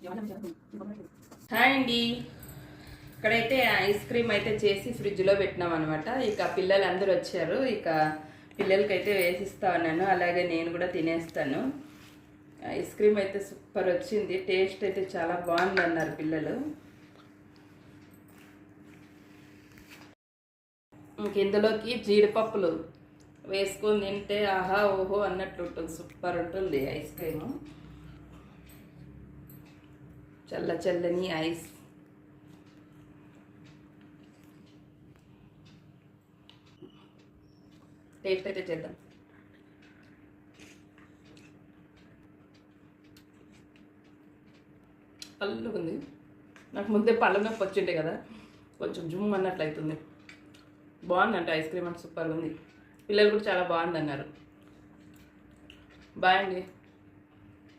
Hi అండి. ఇక్కడైతే ice cream అయితే చేసి ఫ్రిడ్జ్లో పెట్టినాం అనమాట. ఇక పిల్లలు అందరూ వచ్చారు. ఇక పిల్లలకైతే వేసిస్తా ఉన్నాను, అలాగే నేను కూడా తినేస్తాను. ఐస్ క్రీమ్ అయితే సూపర్ వచ్చింది, టేస్ట్ అయితే చాలా బాగుంది అన్నారు పిల్లలు. ఇంక ఇందులోకి జీడిపప్పులు వేసుకొని తింటే ఆహా ఓహో అన్నట్లు ఉంటుంది, సూపర్ ఉంటుంది ఐస్ క్రీము. చల్ల చల్లని ఐస్. టేస్ట్ అయితే చేద్దాం. పళ్ళు ఉంది. నాకు ముందే పళ్ళ నొప్పి వచ్చిండే కదా, కొంచెం జుమ్ అన్నట్లు అవుతుంది. బాగుందంట ఐస్ క్రీమ్, అంటే సూపర్గా ఉంది. పిల్లలు కూడా చాలా బాగుంది అన్నారు. బాయ్ అండి.